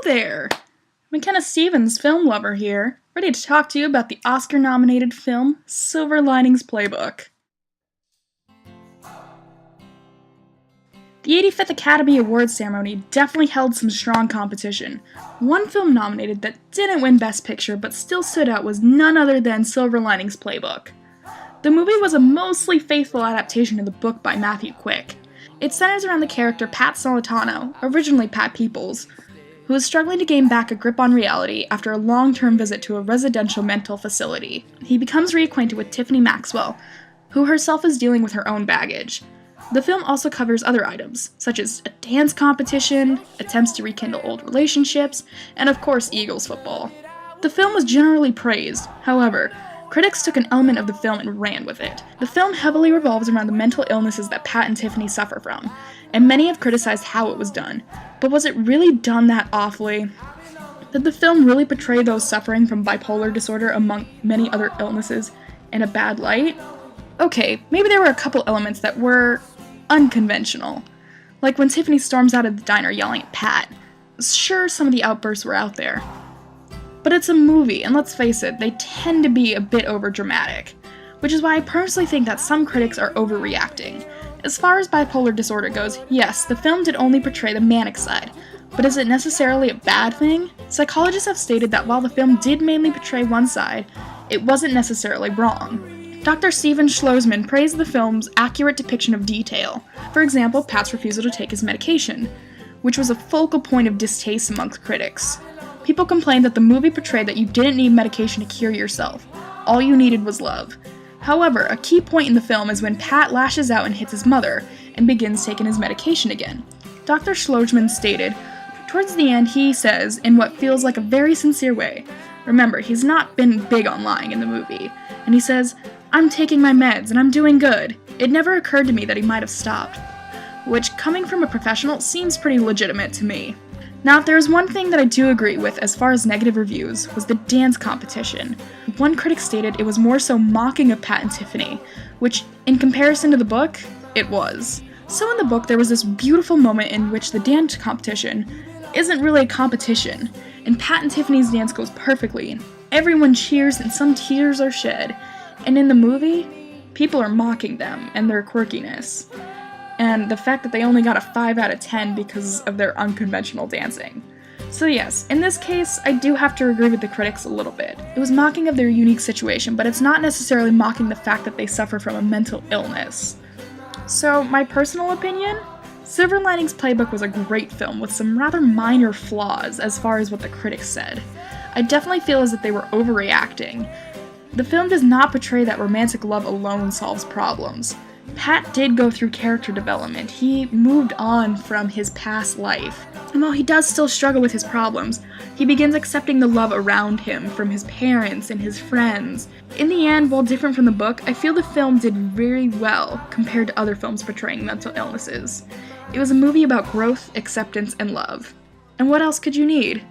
there! McKenna Stevens, film lover here, ready to talk to you about the Oscar-nominated film, Silver Linings Playbook. The 85th Academy Awards ceremony definitely held some strong competition. One film nominated that didn't win Best Picture but still stood out was none other than Silver Linings Playbook. The movie was a mostly faithful adaptation of the book by Matthew Quick. It centers around the character Pat Solitano, originally Pat Peoples, who is struggling to gain back a grip on reality after a long-term visit to a residential mental facility. He becomes reacquainted with Tiffany Maxwell, who herself is dealing with her own baggage. The film also covers other items, such as a dance competition, attempts to rekindle old relationships, and of course Eagles football. The film was generally praised, however, critics took an element of the film and ran with it. The film heavily revolves around the mental illnesses that Pat and Tiffany suffer from, and many have criticized how it was done. But was it really done that awfully? Did the film really portray those suffering from bipolar disorder among many other illnesses in a bad light? Okay, maybe there were a couple elements that were unconventional, like when Tiffany storms out of the diner yelling at Pat. Sure, some of the outbursts were out there. But it's a movie, and let's face it, they tend to be a bit overdramatic, which is why I personally think that some critics are overreacting. As far as bipolar disorder goes, yes, the film did only portray the manic side, but is it necessarily a bad thing? Psychologists have stated that while the film did mainly portray one side, it wasn't necessarily wrong. Dr. Steven Schlossman praised the film's accurate depiction of detail. For example, Pat's refusal to take his medication, which was a focal point of distaste amongst critics. People complained that the movie portrayed that you didn't need medication to cure yourself. All you needed was love. However, a key point in the film is when Pat lashes out and hits his mother, and begins taking his medication again. Dr. Schlossman stated, towards the end he says, in what feels like a very sincere way, remember, he's not been big on lying in the movie, and he says, I'm taking my meds and I'm doing good. It never occurred to me that he might have stopped. Which, coming from a professional, seems pretty legitimate to me. Now, if there's one thing that I do agree with as far as negative reviews, was the dance competition. One critic stated it was more so mocking of Pat and Tiffany, which, in comparison to the book, it was. So in the book, there was this beautiful moment in which the dance competition isn't really a competition, and Pat and Tiffany's dance goes perfectly, and everyone cheers and some tears are shed. And in the movie, people are mocking them and their quirkiness, and the fact that they only got a 5 out of 10 because of their unconventional dancing. So yes, in this case, I do have to agree with the critics a little bit. It was mocking of their unique situation, but it's not necessarily mocking the fact that they suffer from a mental illness. So, my personal opinion? Silver Linings Playbook was a great film with some rather minor flaws as far as what the critics said. I definitely feel as if they were overreacting. The film does not portray that romantic love alone solves problems. Pat did go through character development. He moved on from his past life. And while he does still struggle with his problems, he begins accepting the love around him from his parents and his friends. In the end, while different from the book, I feel the film did very well compared to other films portraying mental illnesses. It was a movie about growth, acceptance, and love. And what else could you need?